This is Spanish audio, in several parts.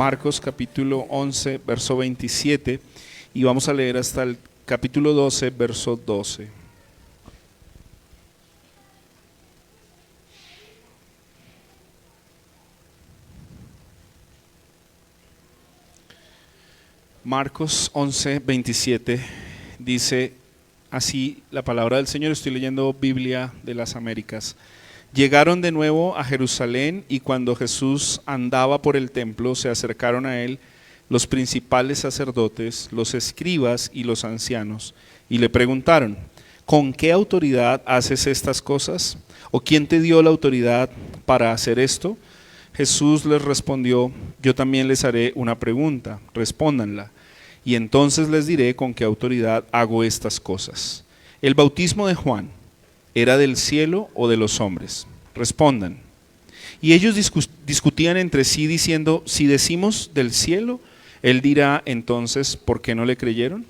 Marcos capítulo 11, verso 27, y vamos a leer hasta el capítulo 12, verso 12. Marcos 11, 27 dice así la palabra del Señor. Estoy leyendo Biblia de las Américas. Llegaron de nuevo a Jerusalén, y cuando Jesús andaba por el templo, se acercaron a él los principales sacerdotes, los escribas y los ancianos, y le preguntaron: ¿con qué autoridad haces estas cosas? ¿O quién te dio la autoridad para hacer esto? Jesús les respondió: yo también les haré una pregunta, respóndanla, y entonces les diré con qué autoridad hago estas cosas. ¿El bautismo de Juan era del cielo o de los hombres? Respondan. Y ellos discutían entre sí diciendo: si decimos del cielo, él dirá entonces, ¿por qué no le creyeron?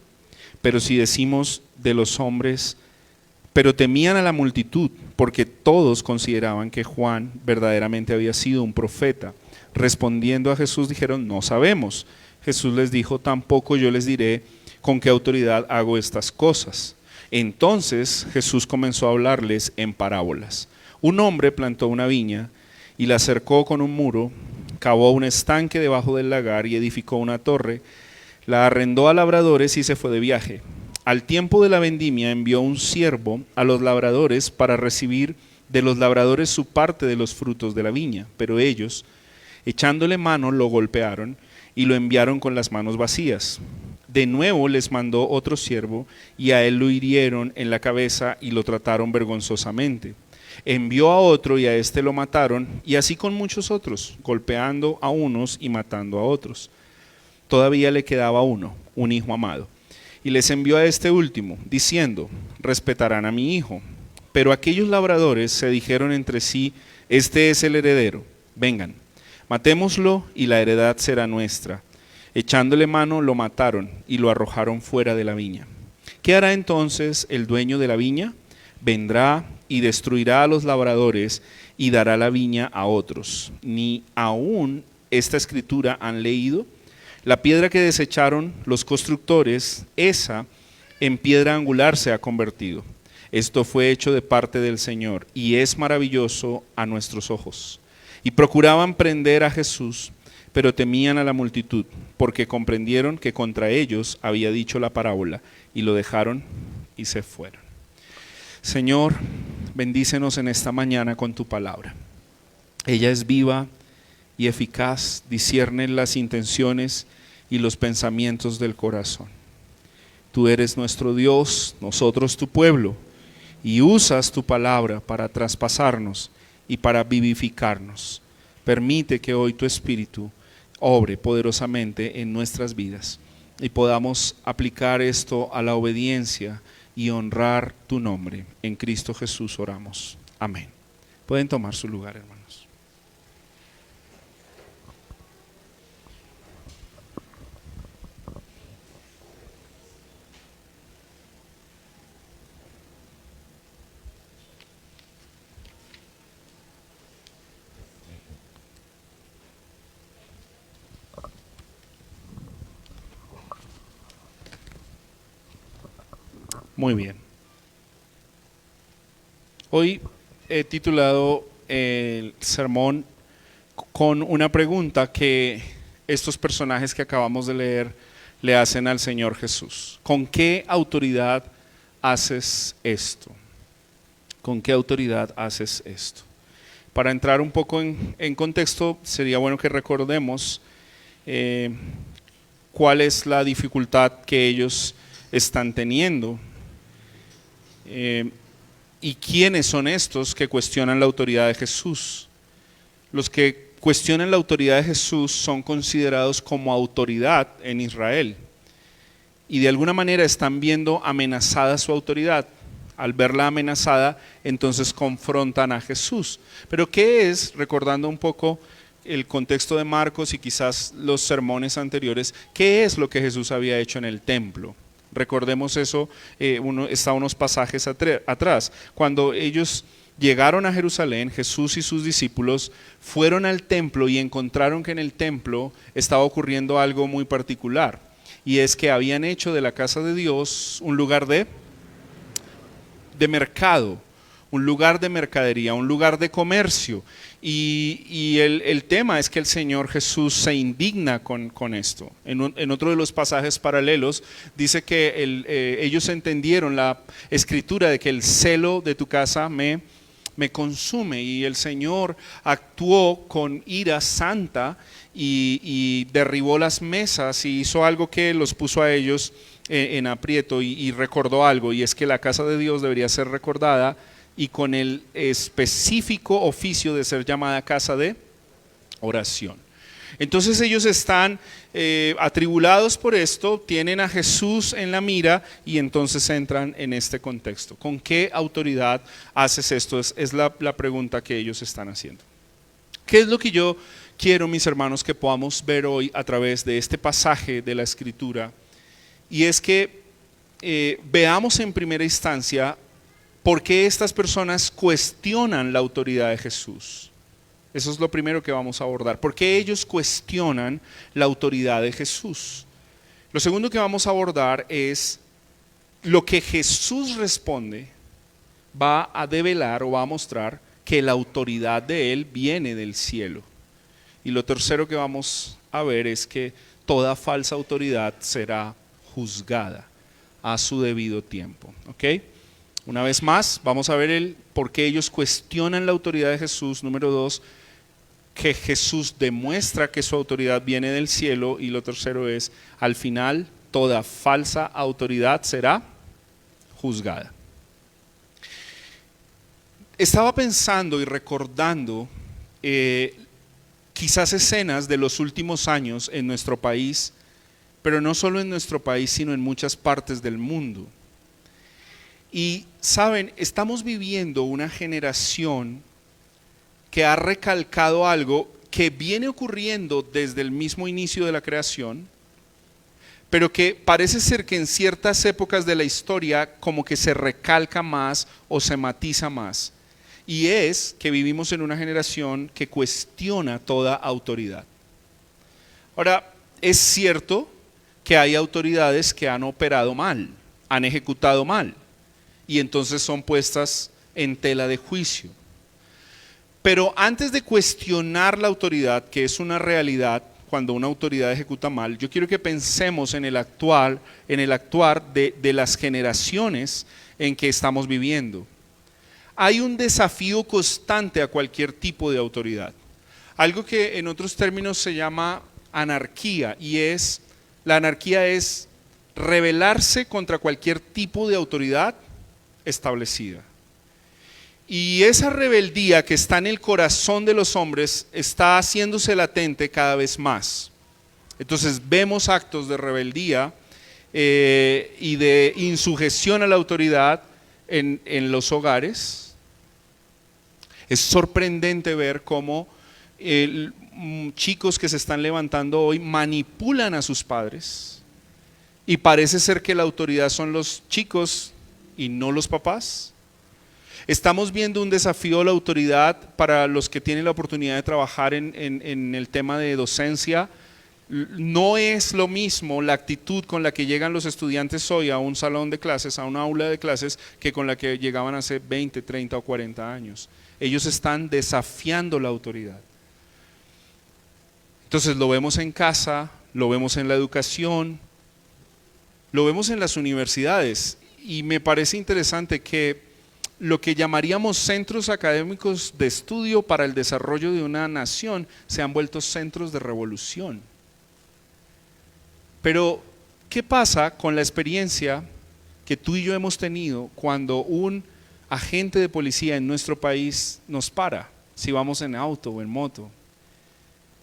Pero si decimos de los hombres, pero temían a la multitud, porque todos consideraban que Juan verdaderamente había sido un profeta. Respondiendo a Jesús dijeron: no sabemos. Jesús les dijo: tampoco yo les diré con qué autoridad hago estas cosas. Entonces Jesús comenzó a hablarles en parábolas. Un hombre plantó una viña y la cercó con un muro, cavó un estanque debajo del lagar y edificó una torre, la arrendó a labradores y se fue de viaje. Al tiempo de la vendimia envió un siervo a los labradores para recibir de los labradores su parte de los frutos de la viña, pero ellos, echándole mano, lo golpearon y lo enviaron con las manos vacías. De nuevo les mandó otro siervo, y a él lo hirieron en la cabeza y lo trataron vergonzosamente. Envió a otro, y a éste lo mataron, y así con muchos otros, golpeando a unos y matando a otros. Todavía le quedaba uno, un hijo amado, y les envió a este último, diciendo: respetarán a mi hijo. Pero aquellos labradores se dijeron entre sí: este es el heredero, vengan, matémoslo y la heredad será nuestra. Echándole mano lo mataron y lo arrojaron fuera de la viña. ¿Qué hará entonces el dueño de la viña? Vendrá y destruirá a los labradores y dará la viña a otros. ¿Ni aún esta escritura han leído? La piedra que desecharon los constructores, esa en piedra angular se ha convertido. Esto fue hecho de parte del Señor y es maravilloso a nuestros ojos. Y procuraban prender a Jesús, pero temían a la multitud, porque comprendieron que contra ellos había dicho la parábola, y lo dejaron y se fueron. Señor, bendícenos en esta mañana con tu palabra. Ella es viva y eficaz, discierne las intenciones y los pensamientos del corazón. Tú eres nuestro Dios, nosotros tu pueblo, y usas tu palabra para traspasarnos y para vivificarnos. Permite que hoy tu Espíritu obre poderosamente en nuestras vidas y podamos aplicar esto a la obediencia y honrar tu nombre. En Cristo Jesús oramos. Amén. Pueden tomar su lugar, hermanos. Muy bien. Hoy he titulado el sermón con una pregunta que estos personajes que acabamos de leer le hacen al Señor Jesús. ¿Con qué autoridad haces esto? ¿Con qué autoridad haces esto? Para entrar un poco en contexto, sería bueno que recordemos cuál es la dificultad que ellos están teniendo. ¿Y quiénes son estos que cuestionan la autoridad de Jesús? Los que cuestionan la autoridad de Jesús son considerados como autoridad en Israel y de alguna manera están viendo amenazada su autoridad. Al verla amenazada, entonces confrontan a Jesús. Pero ¿qué es, recordando un poco el contexto de Marcos y quizás los sermones anteriores, qué es lo que Jesús había hecho en el templo? Recordemos eso, está unos pasajes atrás, cuando ellos llegaron a Jerusalén, Jesús y sus discípulos fueron al templo y encontraron que en el templo estaba ocurriendo algo muy particular. Y es que habían hecho de la casa de Dios un lugar de mercado, un lugar de mercadería, un lugar de comercio. Y el tema es que el Señor Jesús se indigna con esto. En otro de los pasajes paralelos dice que ellos entendieron la escritura de que el celo de tu casa me consume, y el Señor actuó con ira santa y derribó las mesas y hizo algo que los puso a ellos en aprieto, y recordó algo, y es que la casa de Dios debería ser recordada y con el específico oficio de ser llamada casa de oración. Entonces ellos están atribulados por esto, tienen a Jesús en la mira y entonces entran en este contexto. ¿Con qué autoridad haces esto? Es la pregunta que ellos están haciendo. ¿Qué es lo que yo quiero, mis hermanos, que podamos ver hoy a través de este pasaje de la Escritura? Y es que veamos en primera instancia por qué estas personas cuestionan la autoridad de Jesús. Eso es lo primero que vamos a abordar. ¿Por qué ellos cuestionan la autoridad de Jesús? Lo segundo que vamos a abordar es lo que Jesús responde. Va a develar o va a mostrar que la autoridad de Él viene del cielo. Y lo tercero que vamos a ver es que toda falsa autoridad será juzgada a su debido tiempo. ¿Ok? Una vez más, vamos a ver el por qué ellos cuestionan la autoridad de Jesús. Número 2, que Jesús demuestra que su autoridad viene del cielo. Y lo tercero es, al final, toda falsa autoridad será juzgada. Estaba pensando y recordando quizás escenas de los últimos años en nuestro país, pero no solo en nuestro país, sino en muchas partes del mundo. Y saben, estamos viviendo una generación que ha recalcado algo que viene ocurriendo desde el mismo inicio de la creación, pero que parece ser que en ciertas épocas de la historia como que se recalca más o se matiza más. Y es que vivimos en una generación que cuestiona toda autoridad. Ahora, es cierto que hay autoridades que han operado mal, han ejecutado mal, y entonces son puestas en tela de juicio. Pero antes de cuestionar la autoridad, que es una realidad cuando una autoridad ejecuta mal, yo quiero que pensemos en el actuar de las generaciones en que estamos viviendo. Hay un desafío constante a cualquier tipo de autoridad. Algo que en otros términos se llama anarquía, y la anarquía es rebelarse contra cualquier tipo de autoridad establecida. Y esa rebeldía que está en el corazón de los hombres está haciéndose latente cada vez más. Entonces vemos actos de rebeldía y de insujeción a la autoridad en los hogares. Es sorprendente ver cómo chicos que se están levantando hoy manipulan a sus padres, y parece ser que la autoridad son los chicos y no los papás. Estamos viendo un desafío a la autoridad para los que tienen la oportunidad de trabajar en el tema de docencia. No es lo mismo la actitud con la que llegan los estudiantes hoy a un salón de clases, a una aula de clases, que con la que llegaban hace 20, 30 o 40 años. Ellos están desafiando la autoridad. Entonces lo vemos en casa, lo vemos en la educación, lo vemos en las universidades, y me parece interesante que lo que llamaríamos centros académicos de estudio para el desarrollo de una nación se han vuelto centros de revolución. Pero, ¿qué pasa con la experiencia que tú y yo hemos tenido cuando un agente de policía en nuestro país nos para, si vamos en auto o en moto?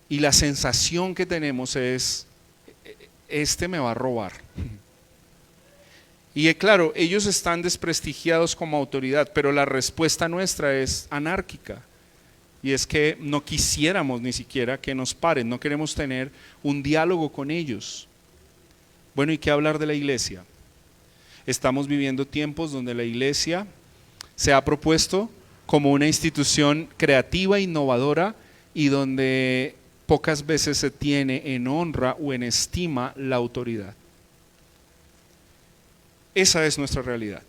Y la sensación que tenemos es, este me va a robar. Y claro, ellos están desprestigiados como autoridad, pero la respuesta nuestra es anárquica. Y es que no quisiéramos ni siquiera que nos paren, no queremos tener un diálogo con ellos. Bueno, ¿y qué hablar de la iglesia? Estamos viviendo tiempos donde la iglesia se ha propuesto como una institución creativa, innovadora y donde pocas veces se tiene en honra o en estima la autoridad. Esa es nuestra realidad.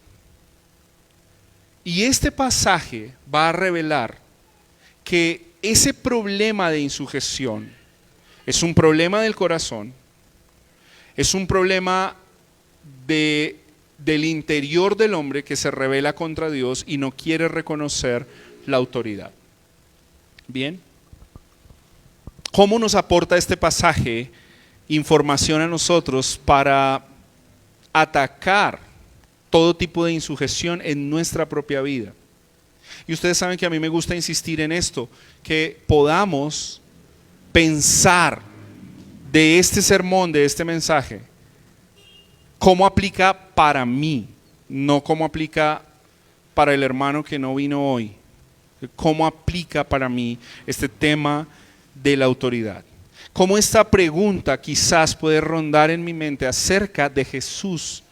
Y este pasaje va a revelar que ese problema de insujeción es un problema del corazón, es un problema del interior del hombre que se rebela contra Dios y no quiere reconocer la autoridad. Bien, ¿cómo nos aporta este pasaje información a nosotros para atacar todo tipo de insujeción en nuestra propia vida? Y ustedes saben que a mí me gusta insistir en esto, que podamos pensar de este sermón, de este mensaje, cómo aplica para mí, no cómo aplica para el hermano que no vino hoy, cómo aplica para mí este tema de la autoridad. Cómo esta pregunta quizás puede rondar en mi mente acerca de Jesús.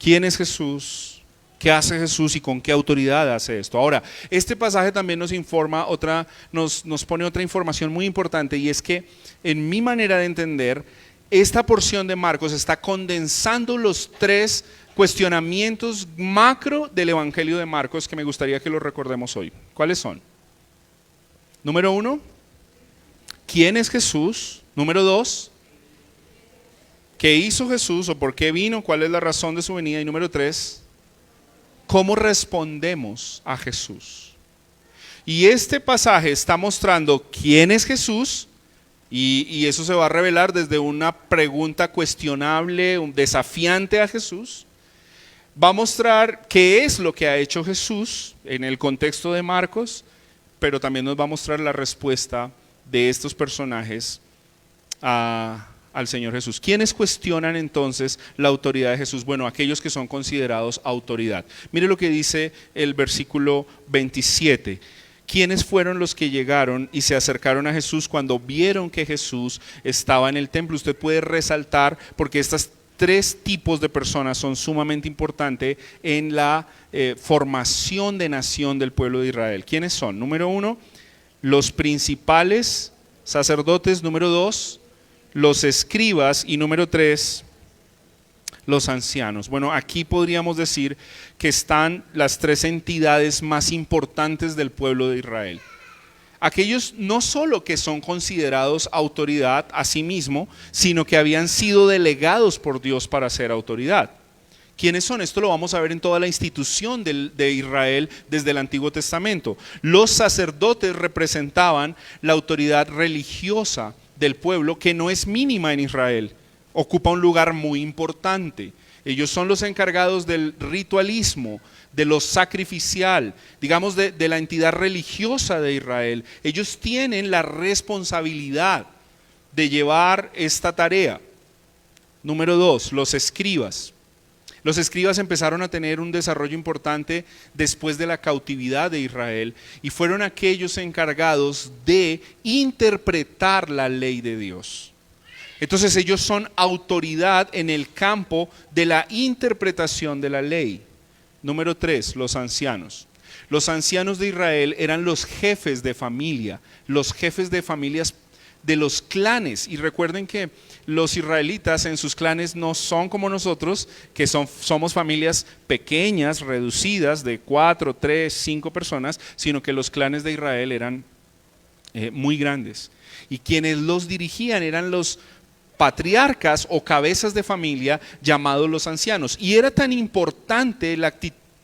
¿Quién es Jesús? ¿Qué hace Jesús y con qué autoridad hace esto? Ahora, este pasaje también nos informa nos pone otra información muy importante, y es que en mi manera de entender, esta porción de Marcos está condensando los 3 cuestionamientos macro del Evangelio de Marcos que me gustaría que los recordemos hoy. ¿Cuáles son? Número 1, ¿quién es Jesús? Número 2, ¿qué hizo Jesús o por qué vino? ¿Cuál es la razón de su venida? Y número 3, ¿cómo respondemos a Jesús? Y este pasaje está mostrando quién es Jesús, y eso se va a revelar desde una pregunta cuestionable, desafiante a Jesús. Va a mostrar qué es lo que ha hecho Jesús en el contexto de Marcos, pero también nos va a mostrar la respuesta de estos personajes al Señor Jesús. ¿Quiénes cuestionan entonces la autoridad de Jesús? Bueno, aquellos que son considerados autoridad. Mire lo que dice el versículo 27. ¿Quiénes fueron los que llegaron y se acercaron a Jesús cuando vieron que Jesús estaba en el templo? Usted puede resaltar, porque estos 3 tipos de personas son sumamente importantes en la formación de nación del pueblo de Israel. ¿Quiénes son? Número 1, los principales sacerdotes. Número 2, los escribas. Y número 3, los ancianos. Bueno, aquí podríamos decir que están las 3 entidades más importantes del pueblo de Israel. Aquellos no solo que son considerados autoridad a sí mismo, sino que habían sido delegados por Dios para ser autoridad. ¿Quiénes son? Esto lo vamos a ver en toda la institución de Israel desde el Antiguo Testamento. Los sacerdotes representaban la autoridad religiosa del pueblo, que no es mínima en Israel, ocupa un lugar muy importante. Ellos son los encargados del ritualismo, de lo sacrificial, digamos de la entidad religiosa de Israel. Ellos tienen la responsabilidad de llevar esta tarea. Número 2, los escribas. Los escribas empezaron a tener un desarrollo importante después de la cautividad de Israel, y fueron aquellos encargados de interpretar la ley de Dios. Entonces ellos son autoridad en el campo de la interpretación de la ley. Número 3, los ancianos. Los ancianos de Israel eran los jefes de familia, los jefes de familias de los clanes. Y recuerden que los israelitas en sus clanes no son como nosotros, que somos familias pequeñas, reducidas, de 4, 3, 5 personas, sino que los clanes de Israel eran muy grandes. Y quienes los dirigían eran los patriarcas o cabezas de familia, llamados los ancianos. Y era tan importante la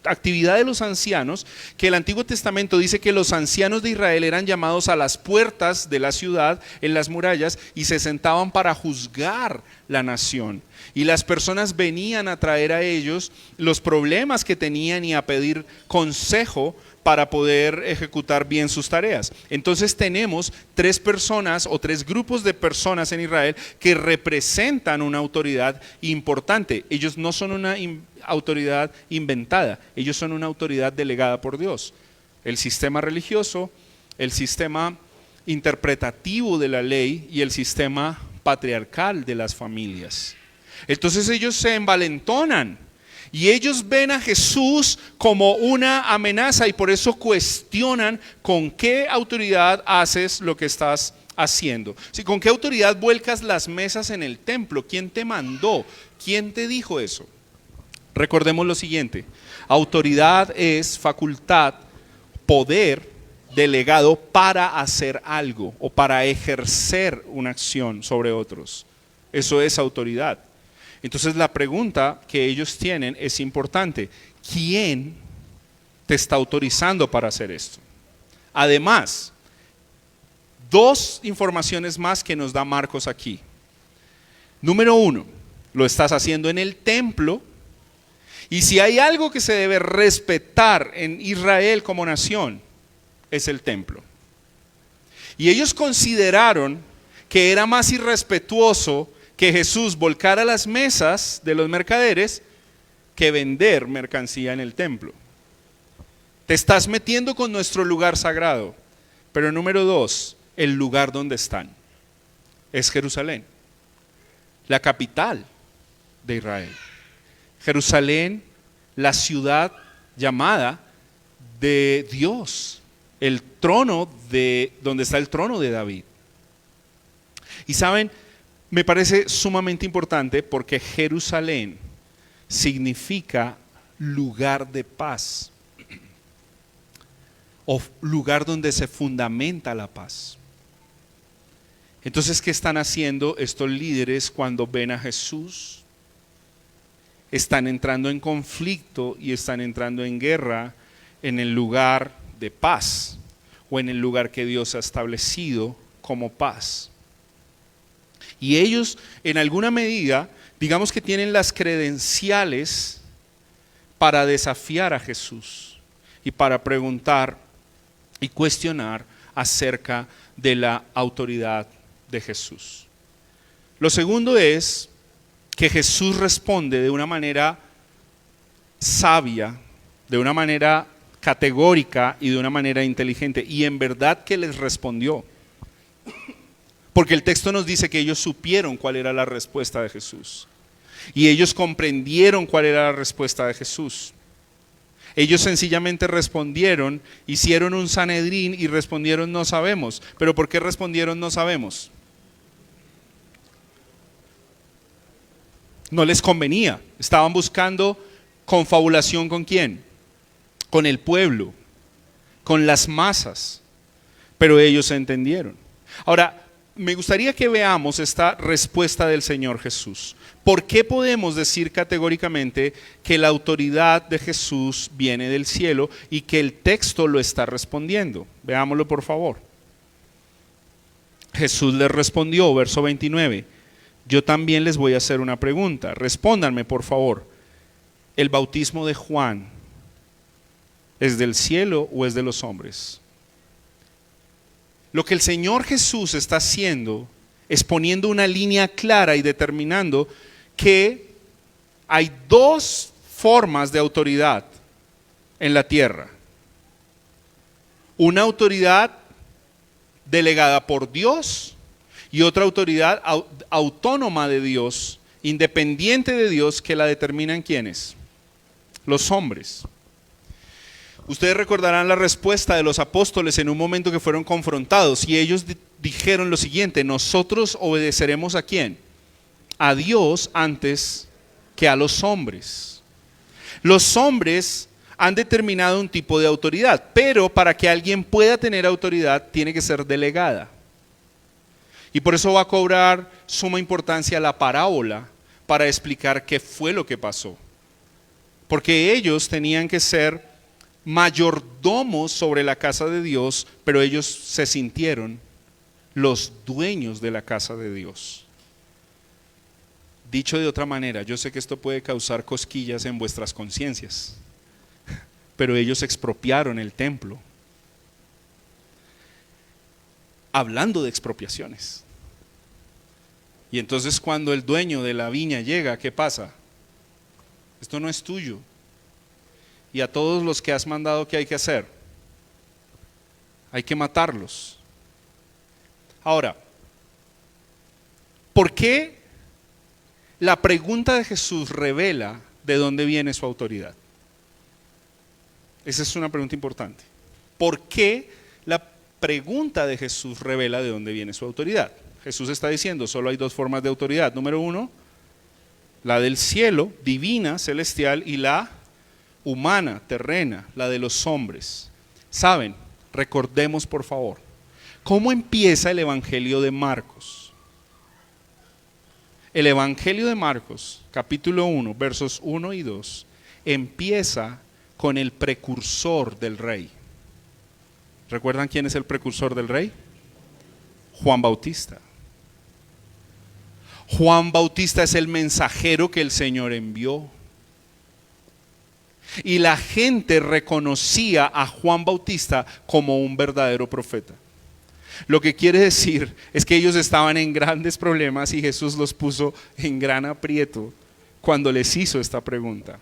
actividad de los ancianos que el Antiguo Testamento dice que los ancianos de Israel eran llamados a las puertas de la ciudad, en las murallas, y se sentaban para juzgar la nación. Y las personas venían a traer a ellos los problemas que tenían y a pedir consejo para poder ejecutar bien sus tareas. Entonces tenemos 3 personas o 3 grupos de personas en Israel que representan una autoridad importante. Ellos no son una autoridad inventada, ellos son una autoridad delegada por Dios. El sistema religioso, el sistema interpretativo de la ley y el sistema patriarcal de las familias. Entonces ellos se envalentonan Y ellos ven a Jesús como una amenaza y por eso cuestionan con qué autoridad haces lo que estás haciendo. Si con qué autoridad vuelcas las mesas en el templo, ¿quién te mandó? ¿Quién te dijo eso? Recordemos lo siguiente: autoridad es facultad, poder delegado para hacer algo o para ejercer una acción sobre otros. Eso es autoridad. Entonces la pregunta que ellos tienen es importante: ¿quién te está autorizando para hacer esto? Además, dos informaciones más que nos da Marcos aquí. Número uno, lo estás haciendo en el templo, y si hay algo que se debe respetar en Israel como nación, es el templo. Y ellos consideraron que era más irrespetuoso que Jesús volcara las mesas de los mercaderes que vender mercancía en el templo. Te estás metiendo con nuestro lugar sagrado. Pero número dos, el lugar donde están es Jerusalén, la capital de Israel. Jerusalén, la ciudad llamada de Dios, el trono de donde está el trono de David. Y saben, me parece sumamente importante porque Jerusalén significa lugar de paz o lugar donde se fundamenta la paz. Entonces, ¿qué están haciendo estos líderes cuando ven a Jesús? Están entrando en conflicto y están entrando en guerra en el lugar de paz o en el lugar que Dios ha establecido como paz. Y ellos, en alguna medida, digamos que tienen las credenciales para desafiar a Jesús y para preguntar y cuestionar acerca de la autoridad de Jesús. Lo segundo es que Jesús responde de una manera sabia, de una manera categórica y de una manera inteligente. Y en verdad que les respondió. Porque el texto nos dice que ellos supieron cuál era la respuesta de Jesús. Y ellos comprendieron cuál era la respuesta de Jesús. Ellos sencillamente respondieron, hicieron un Sanedrín y respondieron no sabemos. ¿Pero por qué respondieron no sabemos? No les convenía. Estaban buscando confabulación ¿con quién? Con el pueblo, con las masas. Pero ellos entendieron. Ahora, me gustaría que veamos esta respuesta del Señor Jesús. ¿Por qué podemos decir categóricamente que la autoridad de Jesús viene del cielo y que el texto lo está respondiendo? Veámoslo por favor. Jesús les respondió, verso 29. Yo también les voy a hacer una pregunta. Respóndanme por favor. ¿El bautismo de Juan es del cielo o es de los hombres? Lo que el Señor Jesús está haciendo es poniendo una línea clara y determinando que hay dos formas de autoridad en la tierra. Una autoridad delegada por Dios y otra autoridad autónoma de Dios, independiente de Dios, que la determinan ¿quiénes? Los hombres. Ustedes recordarán la respuesta de los apóstoles en un momento que fueron confrontados y ellos dijeron lo siguiente: nosotros obedeceremos ¿a quién? A Dios antes que a los hombres. Los hombres han determinado un tipo de autoridad, pero para que alguien pueda tener autoridad tiene que ser delegada. Y por eso va a cobrar suma importancia la parábola para explicar qué fue lo que pasó. Porque ellos tenían que ser mayordomos sobre la casa de Dios, pero ellos se sintieron los dueños de la casa de Dios. Dicho de otra manera, yo sé que esto puede causar cosquillas en vuestras conciencias, pero ellos expropiaron el templo. Hablando de expropiaciones. Y entonces cuando el dueño de la viña llega, ¿qué pasa? Esto no es tuyo. Y a todos los que has mandado, ¿qué hay que hacer? Hay que matarlos. Ahora, ¿por qué la pregunta de Jesús revela ¿de dónde viene su autoridad? Esa es una pregunta importante. ¿Por qué la pregunta de Jesús revela de dónde viene su autoridad? Jesús está diciendo, solo hay dos formas de autoridad. Número uno, la del cielo, divina, celestial, y la humana, terrena, la de los hombres. ¿Saben? Recordemos por favor, ¿cómo empieza el Evangelio de Marcos? El Evangelio de Marcos, capítulo 1, versos 1 y 2, empieza con el precursor del rey. ¿Recuerdan quién es el precursor del rey? Juan Bautista. Juan Bautista es el mensajero que el Señor envió. Y la gente reconocía a Juan Bautista como un verdadero profeta. Lo que quiere decir es que ellos estaban en grandes problemas y Jesús los puso en gran aprieto cuando les hizo esta pregunta.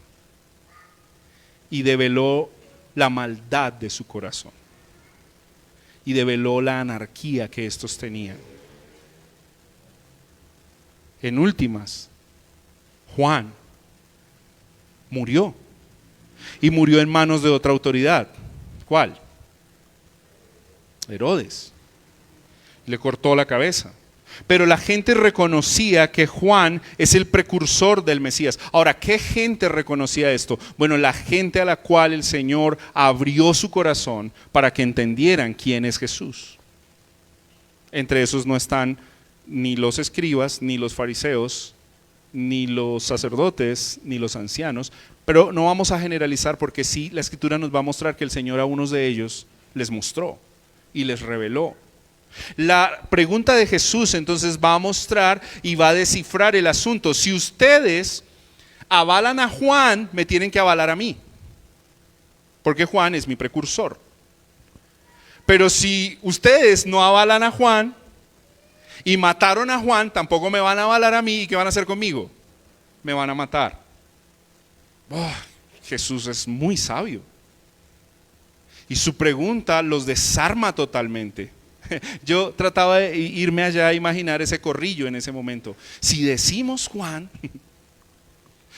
Y develó la maldad de su corazón. Y develó la anarquía que estos tenían. En últimas, Juan murió. Y murió en manos de otra autoridad. ¿Cuál? Herodes. Le cortó la cabeza. Pero la gente reconocía que Juan es el precursor del Mesías. Ahora, ¿qué gente reconocía esto? Bueno, la gente a la cual el Señor abrió su corazón para que entendieran quién es Jesús. Entre esos no están ni los escribas, ni los fariseos, ni los sacerdotes, ni los ancianos. Pero no vamos a generalizar porque sí, la Escritura nos va a mostrar que el Señor a unos de ellos les mostró y les reveló. La pregunta de Jesús entonces va a mostrar y va a descifrar el asunto. Si ustedes avalan a Juan, me tienen que avalar a mí, porque Juan es mi precursor. Pero si ustedes no avalan a Juan y mataron a Juan, tampoco me van a avalar a mí. ¿Y qué van a hacer conmigo? Me van a matar. Jesús es muy sabio. Y su pregunta los desarma totalmente. Yo trataba de irme allá a imaginar ese corrillo en ese momento. Si decimos Juan,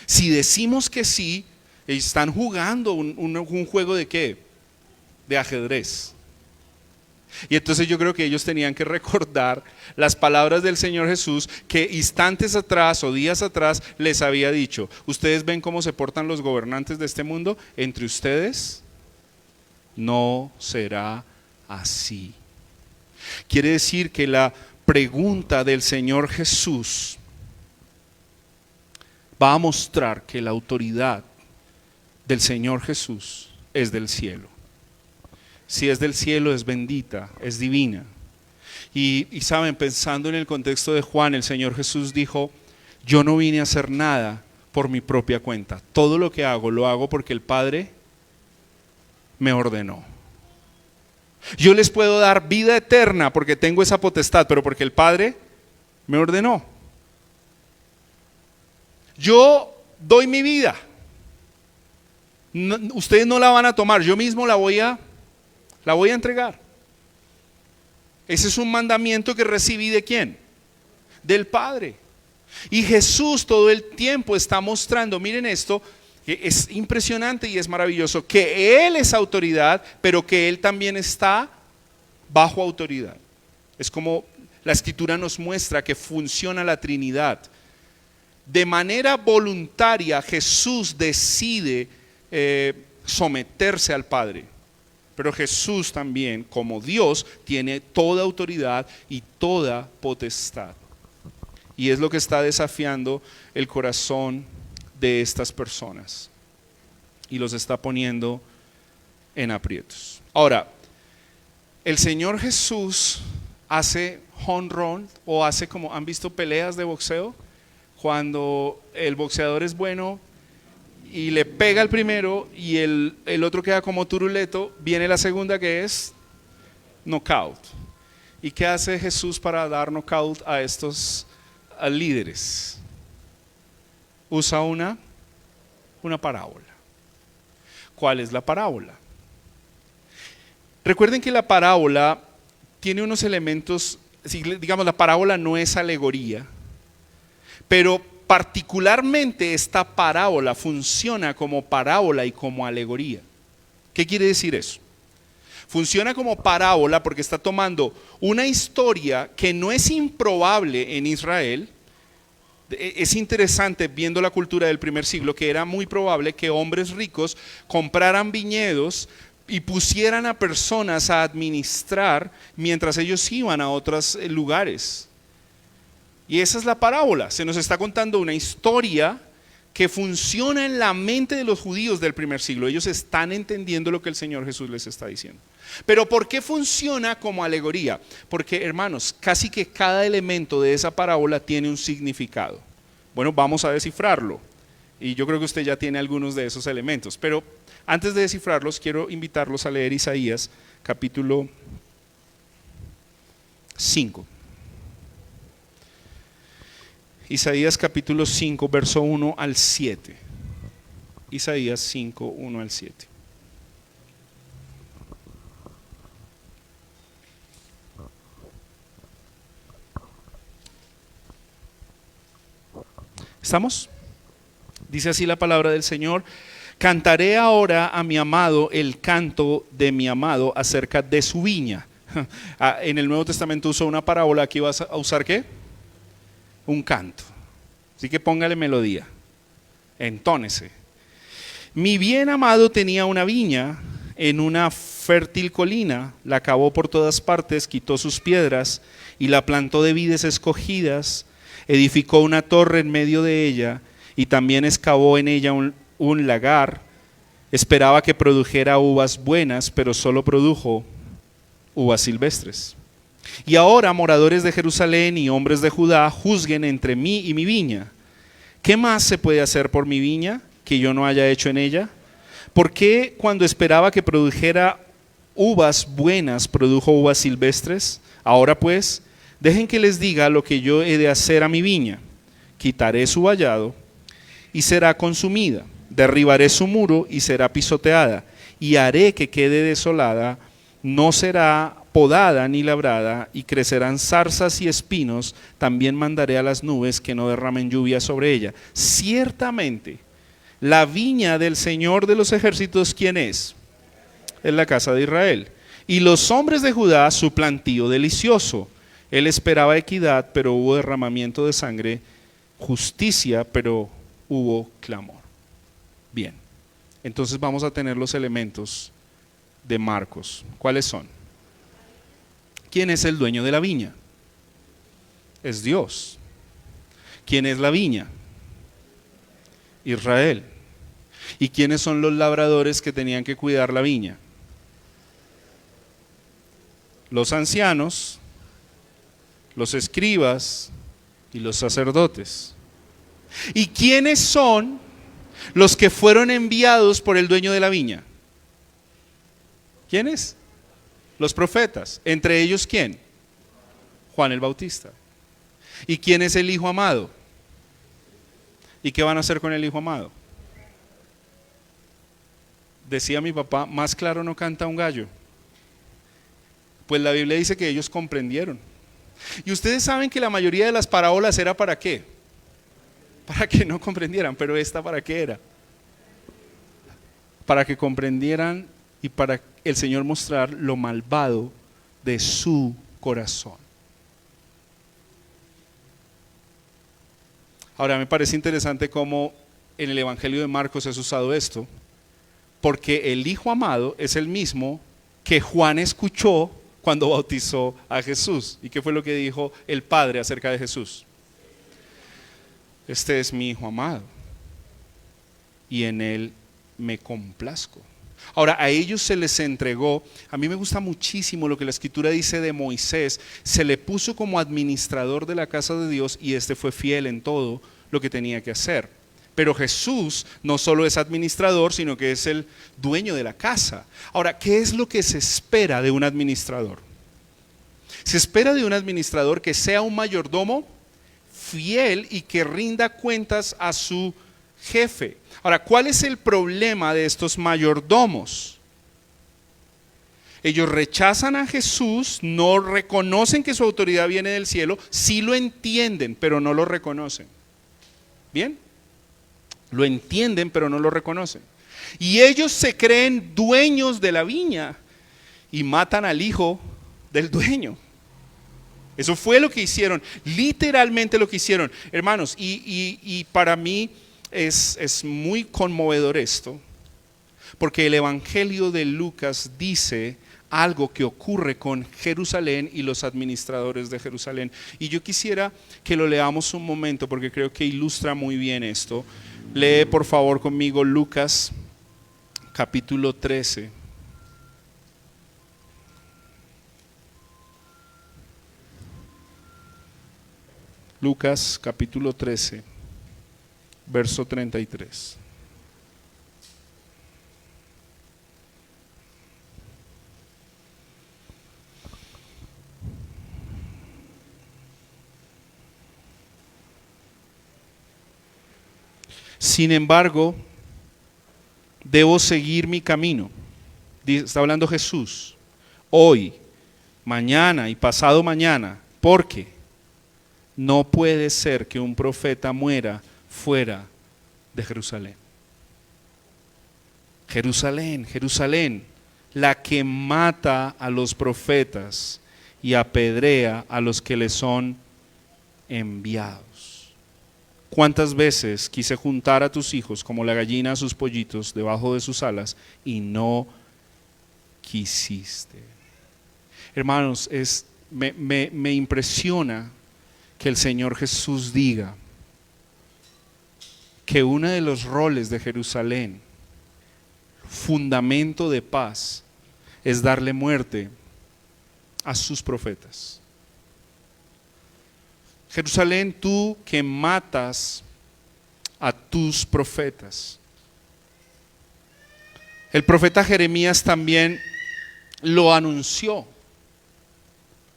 si decimos que sí, están jugando un juego de ¿qué? De ajedrez. Y entonces yo creo que ellos tenían que recordar las palabras del Señor Jesús que instantes atrás o días atrás les había dicho. Ustedes ven cómo se portan los gobernantes de este mundo. Entre ustedes no será así. Quiere decir que la pregunta del Señor Jesús va a mostrar que la autoridad del Señor Jesús es del cielo. Si es del cielo, es bendita, es divina. Y saben, pensando en el contexto de Juan, el Señor Jesús dijo: yo no vine a hacer nada por mi propia cuenta. Todo lo que hago, lo hago porque el Padre me ordenó. Yo les puedo dar vida eterna porque tengo esa potestad, pero porque el Padre me ordenó. Yo doy mi vida. No, ustedes no la van a tomar, yo mismo la voy a entregar. Ese es un mandamiento que recibí ¿de quién? Del Padre. Y Jesús todo el tiempo está mostrando, miren esto, que es impresionante y es maravilloso, que Él es autoridad, pero que Él también está bajo autoridad. Es como la Escritura nos muestra que funciona la Trinidad. De manera voluntaria Jesús decide someterse al Padre. Pero Jesús también, como Dios, tiene toda autoridad y toda potestad. Y es lo que está desafiando el corazón de estas personas. Y los está poniendo en aprietos. Ahora, el Señor Jesús hace home run o hace como, ¿han visto peleas de boxeo? Cuando el boxeador es bueno y le pega el primero y el otro queda como turuleto, viene la segunda que es knockout. ¿Y qué hace Jesús para dar knockout a estos líderes? Usa una parábola. ¿Cuál es la parábola? Recuerden que la parábola tiene unos elementos, digamos, la parábola no es alegoría, pero particularmente esta parábola funciona como parábola y como alegoría. ¿Qué quiere decir eso? Funciona como parábola porque está tomando una historia que no es improbable en Israel. Es interesante viendo la cultura del primer siglo que era muy probable que hombres ricos compraran viñedos y pusieran a personas a administrar mientras ellos iban a otros lugares. Y esa es la parábola. Se nos está contando una historia que funciona en la mente de los judíos del primer siglo. Ellos están entendiendo lo que el Señor Jesús les está diciendo. Pero ¿por qué funciona como alegoría? Porque, hermanos, casi que cada elemento de esa parábola tiene un significado. Bueno, vamos a descifrarlo. Y yo creo que usted ya tiene algunos de esos elementos. Pero antes de descifrarlos, quiero invitarlos a leer Isaías capítulo 5. Isaías capítulo 5, verso 1 al 7. Isaías 5, 1 al 7. ¿Estamos? Dice así la palabra del Señor: cantaré ahora a mi amado el canto de mi amado acerca de su viña. En el Nuevo Testamento usó una parábola, aquí vas a usar ¿qué? Un canto. Así que póngale melodía, entónese. Mi bien amado tenía una viña en una fértil colina, la cavó por todas partes, quitó sus piedras y la plantó de vides escogidas, edificó una torre en medio de ella y también excavó en ella un lagar. Esperaba que produjera uvas buenas, pero solo produjo uvas silvestres. Y ahora, moradores de Jerusalén y hombres de Judá, juzguen entre mí y mi viña. ¿Qué más se puede hacer por mi viña que yo no haya hecho en ella? ¿Por qué cuando esperaba que produjera uvas buenas, produjo uvas silvestres? Ahora pues, dejen que les diga lo que yo he de hacer a mi viña. Quitaré su vallado y será consumida. Derribaré su muro y será pisoteada. Y haré que quede desolada, no será podada ni labrada, y crecerán zarzas y espinos. También mandaré a las nubes que no derramen lluvia sobre ella. Ciertamente, la viña del Señor de los ejércitos, ¿quién es? Es la casa de Israel. Y los hombres de Judá, su plantío delicioso. Él esperaba equidad, pero hubo derramamiento de sangre, justicia, pero hubo clamor. Bien, entonces vamos a tener los elementos de Marcos. ¿Cuáles son? ¿Quién es el dueño de la viña? Es Dios. ¿Quién es la viña? Israel. ¿Y quiénes son los labradores que tenían que cuidar la viña? Los ancianos, los escribas y los sacerdotes. ¿Y quiénes son los que fueron enviados por el dueño de la viña? ¿Quiénes? Los profetas. Entre ellos, ¿quién? Juan el Bautista. ¿Y quién es el Hijo amado? ¿Y qué van a hacer con el Hijo amado? Decía mi papá, más claro no canta un gallo. Pues la Biblia dice que ellos comprendieron. Y ustedes saben que la mayoría de las parábolas era ¿para qué? Para que no comprendieran, pero esta ¿para qué era? Para que comprendieran y para el Señor mostrar lo malvado de su corazón. Ahora me parece interesante cómo en el Evangelio de Marcos es usado esto, porque el Hijo amado es el mismo que Juan escuchó cuando bautizó a Jesús. ¿Y qué fue lo que dijo el Padre acerca de Jesús? Este es mi Hijo amado y en él me complazco. Ahora, a ellos se les entregó, a mí me gusta muchísimo lo que la Escritura dice de Moisés, se le puso como administrador de la casa de Dios y este fue fiel en todo lo que tenía que hacer. Pero Jesús no solo es administrador, sino que es el dueño de la casa. Ahora, ¿qué es lo que se espera de un administrador? Se espera de un administrador que sea un mayordomo fiel y que rinda cuentas a su jefe. Ahora, ¿cuál es el problema de estos mayordomos? Ellos rechazan a Jesús, no reconocen que su autoridad viene del cielo, sí lo entienden, pero no lo reconocen. ¿Bien? Lo entienden, pero no lo reconocen. Y ellos se creen dueños de la viña y matan al hijo del dueño. Eso fue lo que hicieron, literalmente lo que hicieron. Hermanos, y para mí es muy conmovedor esto, porque el Evangelio de Lucas dice algo que ocurre con Jerusalén y los administradores de Jerusalén. Y yo quisiera que lo leamos un momento porque creo que ilustra muy bien esto. Lee por favor conmigo Lucas capítulo 13. Lucas capítulo 13, verso 33. Sin embargo, debo seguir mi camino. Está hablando Jesús. Hoy, mañana y pasado mañana. Porque no puede ser que un profeta muera fuera de Jerusalén. Jerusalén, Jerusalén, la que mata a los profetas y apedrea a los que le son enviados. ¿Cuántas veces quise juntar a tus hijos como la gallina a sus pollitos debajo de sus alas y no quisiste? Hermanos, me impresiona que el Señor Jesús diga que uno de los roles de Jerusalén, fundamento de paz, es darle muerte a sus profetas. Jerusalén, tú que matas a tus profetas. El profeta Jeremías también lo anunció.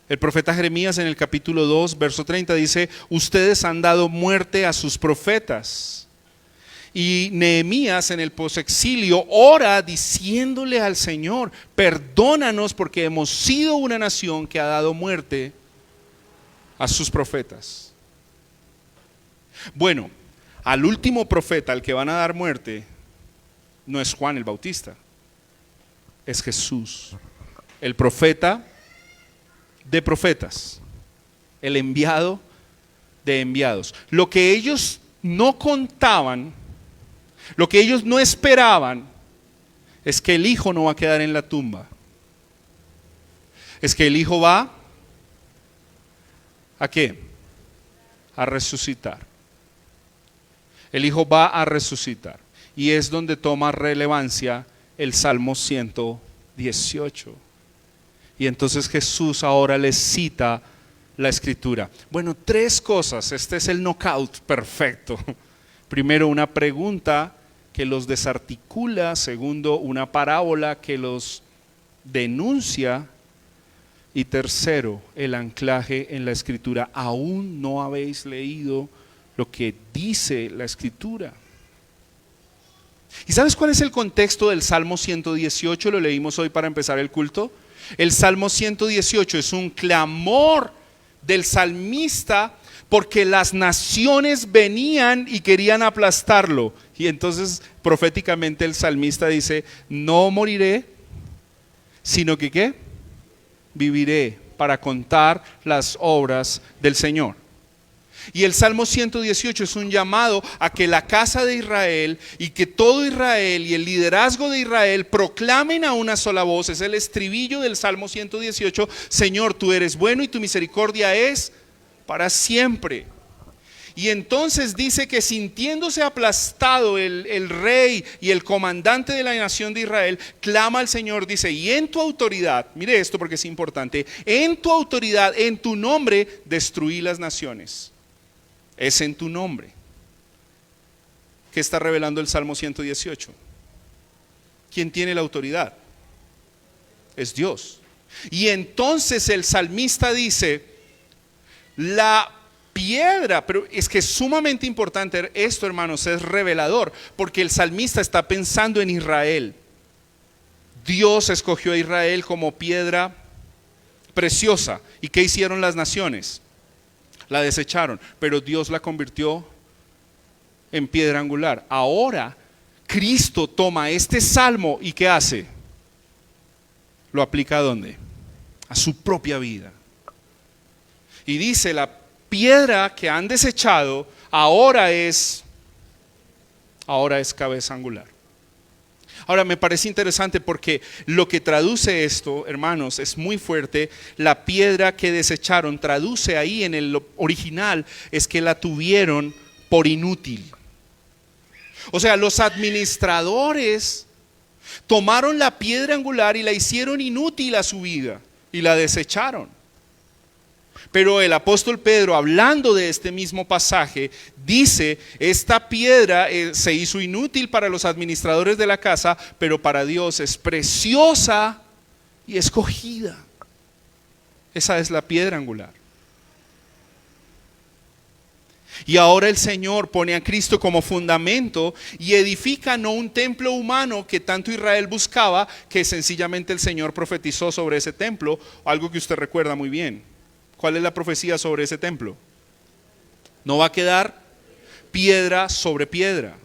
El profeta Jeremías en el capítulo 2, verso 30 dice: ustedes han dado muerte a sus profetas. Y Nehemías en el posexilio ora diciéndole al Señor: perdónanos porque hemos sido una nación que ha dado muerte a sus profetas. Bueno, al último profeta al que van a dar muerte no es Juan el Bautista, es Jesús, el profeta de profetas, el enviado de enviados. Lo que ellos no contaban, lo que ellos no esperaban, es que el hijo no va a quedar en la tumba. Es que el hijo va ¿a qué? A resucitar. El hijo va a resucitar. Y es donde toma relevancia el Salmo 118. Y entonces Jesús ahora les cita la escritura. Bueno, tres cosas. Este es el knockout perfecto. Primero, una pregunta que los desarticula. Segundo, una parábola que los denuncia. Y tercero, el anclaje en la escritura. Aún no habéis leído lo que dice la escritura. ¿Y sabes cuál es el contexto del Salmo 118? Lo leímos hoy para empezar el culto. El Salmo 118 es un clamor del salmista porque las naciones venían y querían aplastarlo. Y entonces proféticamente el salmista dice: no moriré, sino que ¿qué? Viviré para contar las obras del Señor. Y el Salmo 118 es un llamado a que la casa de Israel y que todo Israel y el liderazgo de Israel proclamen a una sola voz. Es el estribillo del Salmo 118: Señor, tú eres bueno y tu misericordia es para siempre. Y entonces dice que sintiéndose aplastado el rey y el comandante de la nación de Israel, clama al Señor, dice: y en tu autoridad, mire esto porque es importante, en tu autoridad, en tu nombre, destruí las naciones. Es en tu nombre. ¿Qué está revelando el Salmo 118? ¿Quién tiene la autoridad? Es Dios. Y entonces el salmista dice: la piedra, pero es que es sumamente importante esto, hermanos, es revelador, porque el salmista está pensando en Israel. Dios escogió a Israel como piedra preciosa. ¿Y qué hicieron las naciones? La desecharon, pero Dios la convirtió en piedra angular. Ahora Cristo toma este salmo y ¿qué hace? ¿Lo aplica a dónde? A su propia vida. Y dice, la piedra que han desechado ahora es cabeza angular. Ahora me parece interesante porque lo que traduce esto, hermanos, es muy fuerte. La piedra que desecharon, traduce ahí en el original, es que la tuvieron por inútil. O sea, los administradores tomaron la piedra angular y la hicieron inútil a su vida y la desecharon. Pero el apóstol Pedro, hablando de este mismo pasaje, dice, esta piedra se hizo inútil para los administradores de la casa, pero para Dios es preciosa y escogida. Esa es la piedra angular. Y ahora el Señor pone a Cristo como fundamento y edifica no un templo humano que tanto Israel buscaba, que sencillamente el Señor profetizó sobre ese templo, algo que usted recuerda muy bien. ¿Cuál es la profecía sobre ese templo? No va a quedar piedra sobre piedra.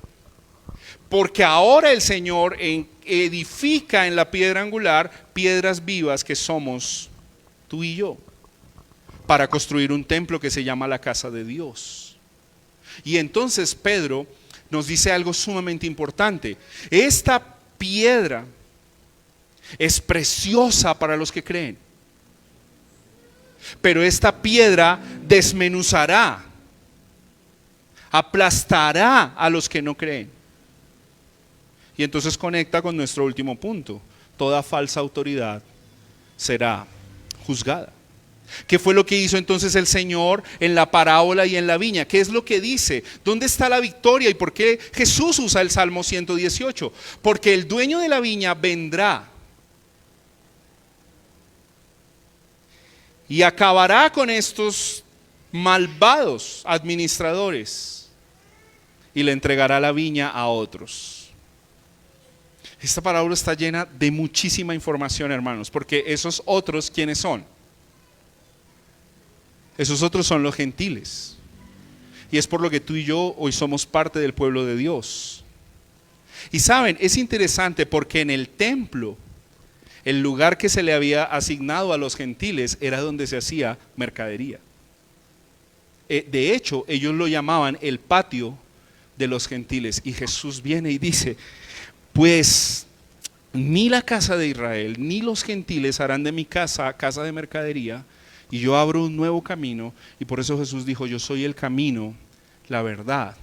Porque ahora el Señor edifica en la piedra angular piedras vivas que somos tú y yo, para construir un templo que se llama la casa de Dios. Y entonces Pedro nos dice algo sumamente importante. Esta piedra es preciosa para los que creen. Pero esta piedra desmenuzará, aplastará a los que no creen. Y entonces conecta con nuestro último punto. Toda falsa autoridad será juzgada. ¿Qué fue lo que hizo entonces el Señor en la parábola y en la viña? ¿Qué es lo que dice? ¿Dónde está la victoria? ¿Y por qué Jesús usa el Salmo 118? Porque el dueño de la viña vendrá y acabará con estos malvados administradores y le entregará la viña a otros. Esta parábola está llena de muchísima información, hermanos, porque esos otros, ¿quiénes son? Esos otros son los gentiles. Y es por lo que tú y yo hoy somos parte del pueblo de Dios. Y saben, es interesante porque en el templo, el lugar que se le había asignado a los gentiles era donde se hacía mercadería. De hecho, ellos lo llamaban el patio de los gentiles. Y Jesús viene y dice, pues ni la casa de Israel ni los gentiles harán de mi casa casa de mercadería, y yo abro un nuevo camino. Y por eso Jesús dijo, yo soy el camino, la verdad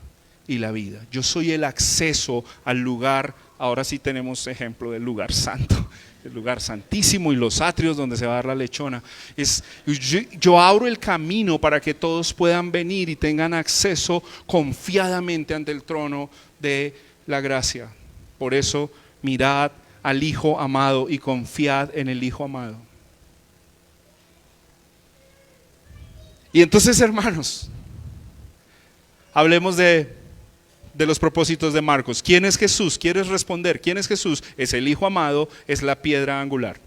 y la vida. Yo soy el acceso al lugar. Ahora sí tenemos ejemplo del lugar santo, el lugar santísimo y los atrios donde se va a dar la lechona. Yo abro el camino para que todos puedan venir y tengan acceso confiadamente ante el trono de la gracia. Por eso mirad al Hijo amado y confiad en el Hijo amado. Y entonces, hermanos, hablemos de los propósitos de Marcos. ¿Quién es Jesús? ¿Quieres responder? ¿Quién es Jesús? Es el Hijo amado, es la piedra angular.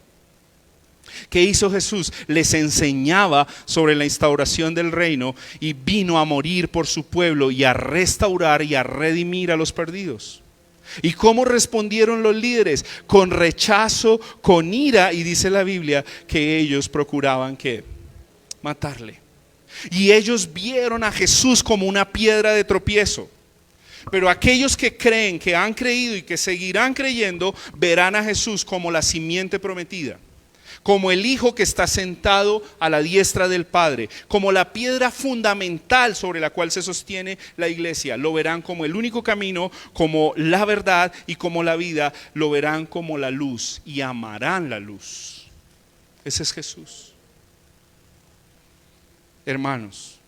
¿Qué hizo Jesús? Les enseñaba sobre la instauración del reino y vino a morir por su pueblo y a restaurar y a redimir a los perdidos. ¿Y cómo respondieron los líderes? Con rechazo, con ira, y dice la Biblia que ellos procuraban ¿qué? Matarle. Y ellos vieron a Jesús como una piedra de tropiezo. Pero aquellos que creen, que han creído y que seguirán creyendo, verán a Jesús como la simiente prometida, como el Hijo que está sentado a la diestra del Padre, como la piedra fundamental sobre la cual se sostiene la iglesia. Lo verán como el único camino, como la verdad y como la vida. Lo verán como la luz y amarán la luz. Ese es Jesús. Hermanos,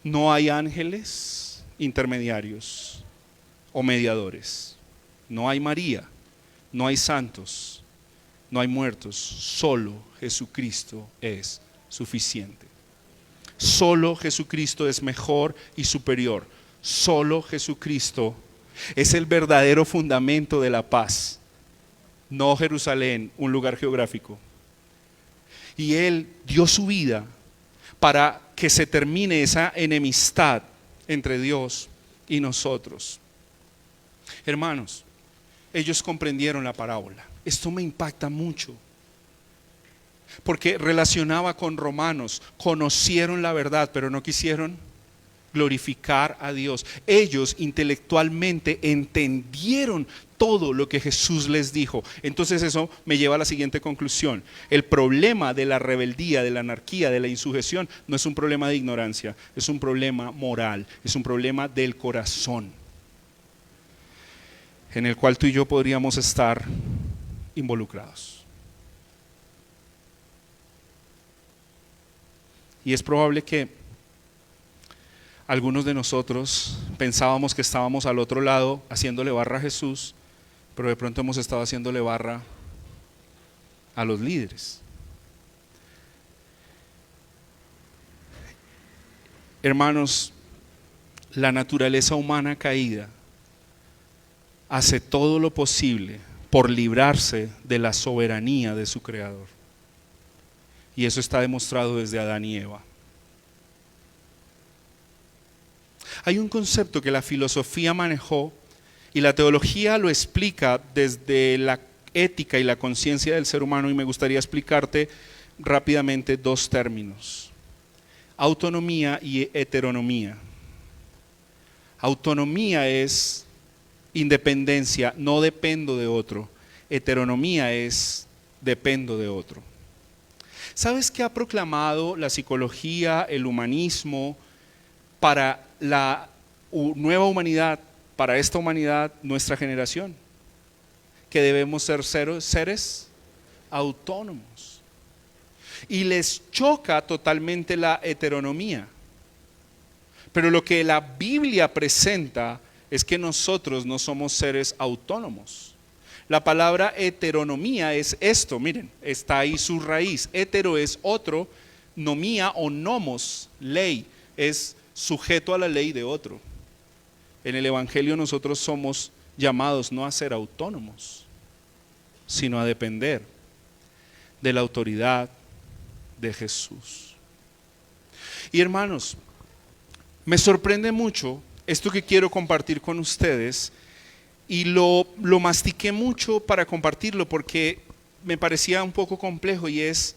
no hay ángeles intermediarios o mediadores. No hay María, no hay santos, no hay muertos. Solo Jesucristo es suficiente. Solo Jesucristo es mejor y superior. Solo Jesucristo es el verdadero fundamento de la paz. No Jerusalén, un lugar geográfico. Y Él dio su vida para que se termine esa enemistad entre Dios y nosotros. Hermanos, ellos comprendieron la parábola. Esto me impacta mucho, porque relacionaba con Romanos. Conocieron la verdad, pero no quisieron glorificar a Dios. Ellos intelectualmente entendieron todo lo que Jesús les dijo. Entonces eso me lleva a la siguiente conclusión. El problema de la rebeldía, de la anarquía, de la insujeción, no es un problema de ignorancia, es un problema moral, es un problema del corazón, en el cual tú y yo podríamos estar involucrados. Y es probable que algunos de nosotros pensábamos que estábamos al otro lado haciéndole barra a Jesús, pero de pronto hemos estado haciéndole barra a los líderes. Hermanos, la naturaleza humana caída hace todo lo posible por librarse de la soberanía de su Creador. Y eso está demostrado desde Adán y Eva. Hay un concepto que la filosofía manejó y la teología lo explica desde la ética y la conciencia del ser humano, y me gustaría explicarte rápidamente dos términos: autonomía y heteronomía. Autonomía es independencia, no dependo de otro. Heteronomía es dependo de otro. ¿Sabes qué ha proclamado la psicología, el humanismo para la nueva humanidad, para esta humanidad, nuestra generación? Que debemos ser seres autónomos. Y les choca totalmente la heteronomía. Pero lo que la Biblia presenta es que nosotros no somos seres autónomos. La palabra heteronomía es esto, miren, está ahí su raíz. Hetero es otro, nomía o nomos, ley, es sujeto a la ley de otro. En el Evangelio nosotros somos llamados no a ser autónomos, sino a depender de la autoridad de Jesús. Y hermanos, me sorprende mucho esto que quiero compartir con ustedes, y lo mastiqué mucho para compartirlo porque me parecía un poco complejo, y es: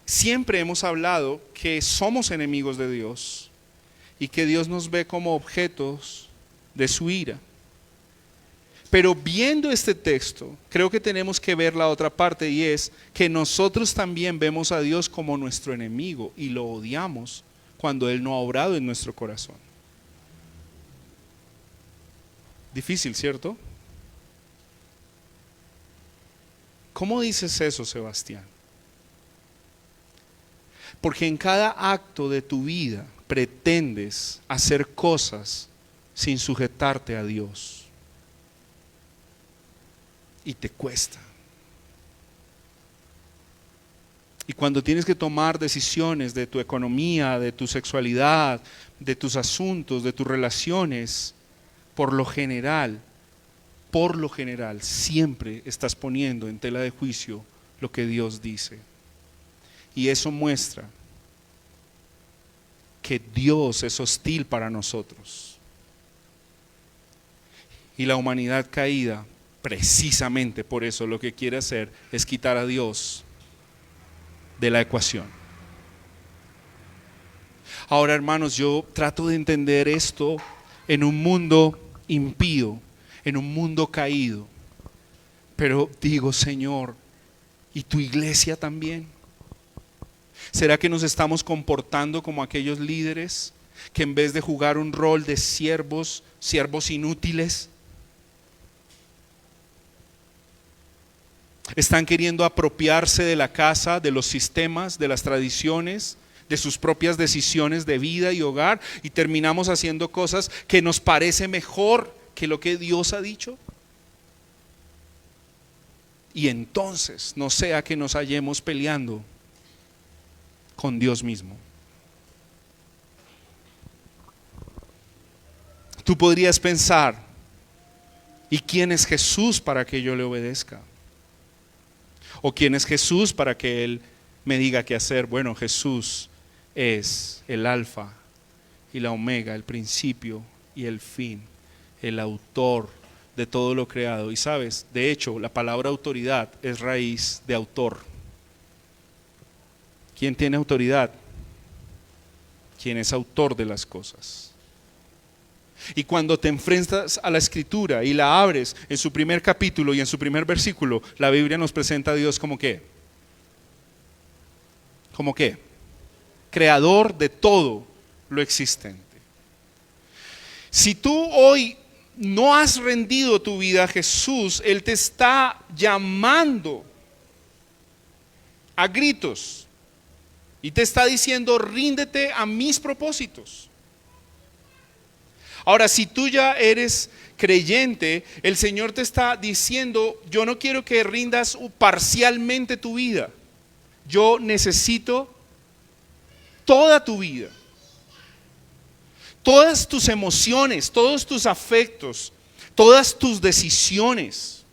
siempre hemos hablado que somos enemigos de Dios y que Dios nos ve como objetos de su ira. Pero viendo este texto, creo que tenemos que ver la otra parte, y es que nosotros también vemos a Dios como nuestro enemigo y lo odiamos cuando Él no ha obrado en nuestro corazón. Difícil, ¿cierto? ¿Cómo dices eso, Sebastián? Porque en cada acto de tu vida pretendes hacer cosas sin sujetarte a Dios. Y te cuesta. Y cuando tienes que tomar decisiones de tu economía, de tu sexualidad, de tus asuntos, de tus relaciones, por lo general, siempre estás poniendo en tela de juicio lo que Dios dice. Y eso muestra que Dios es hostil para nosotros. Y la humanidad caída, precisamente por eso, lo que quiere hacer es quitar a Dios de la ecuación. Ahora, hermanos, yo trato de entender esto en un mundo impío, en un mundo caído. Pero digo, Señor, ¿y tu iglesia también? ¿Será que nos estamos comportando como aquellos líderes que en vez de jugar un rol de siervos inútiles, están queriendo apropiarse de la casa, de los sistemas, de las tradiciones, de sus propias decisiones de vida y hogar, y terminamos haciendo cosas que nos parece mejor que lo que Dios ha dicho? Y entonces no sea que nos hallemos peleando con Dios mismo. Tú podrías pensar: ¿y quién es Jesús para que yo le obedezca? ¿O quién es Jesús para que Él me diga qué hacer? Bueno, Jesús es el alfa y la omega, el principio y el fin, el autor de todo lo creado. Y sabes, de hecho, la palabra autoridad es raíz de autor. ¿Quién tiene autoridad? Quien es autor de las cosas. Y cuando te enfrentas a la escritura y la abres en su primer capítulo y en su primer versículo, la Biblia nos presenta a Dios como ¿qué? ¿Como qué? Creador de todo lo existente. Si tú hoy no has rendido tu vida a Jesús, Él te está llamando a gritos y te está diciendo: ríndete a mis propósitos. Ahora, si tú ya eres creyente, el Señor te está diciendo: yo no quiero que rindas parcialmente tu vida. Yo necesito toda tu vida. Todas tus emociones, todos tus afectos, todas tus decisiones,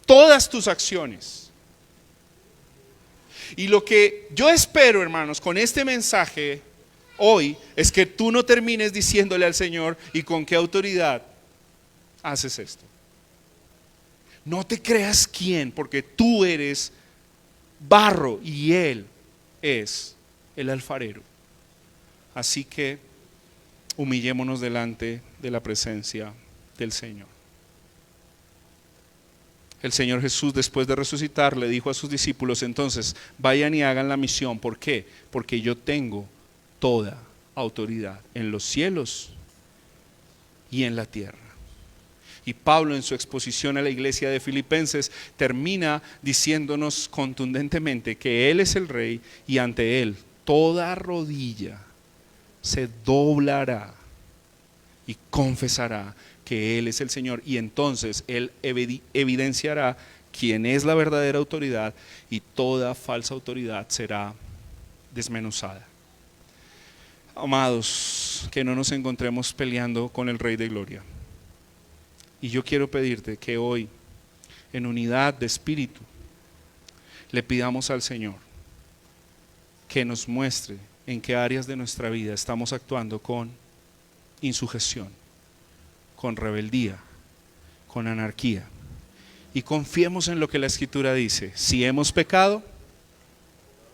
todas tus acciones. Y lo que yo espero, hermanos, con este mensaje hoy es que tú no termines diciéndole al Señor: ¿y con qué autoridad haces esto? No te creas quién, porque tú eres barro y Él es el alfarero. Así que humillémonos delante de la presencia del Señor. El Señor Jesús, después de resucitar, le dijo a sus discípulos: entonces vayan y hagan la misión. ¿Por qué? Porque yo tengo toda autoridad en los cielos y en la tierra. Y Pablo, en su exposición a la iglesia de Filipenses, termina diciéndonos contundentemente que Él es el Rey y ante Él toda rodilla se doblará y confesará que Él es el Señor, y entonces Él evidenciará quién es la verdadera autoridad y toda falsa autoridad será desmenuzada. Amados, que no nos encontremos peleando con el Rey de Gloria. Y yo quiero pedirte que hoy, en unidad de espíritu, le pidamos al Señor que nos muestre en qué áreas de nuestra vida estamos actuando con insujeción, con rebeldía, con anarquía. Y confiemos en lo que la Escritura dice. Si hemos pecado,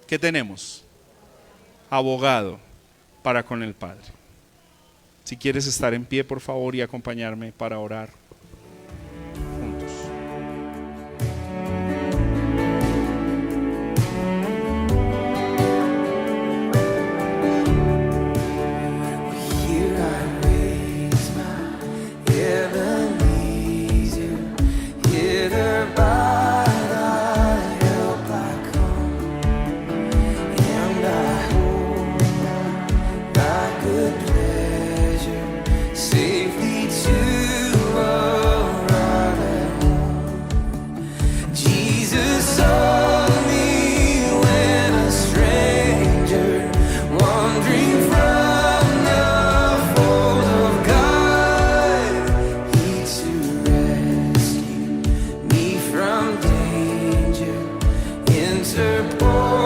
¿qué tenemos? Abogado para con el Padre. Si quieres estar en pie, por favor, y acompañarme para orar juntos. Interpol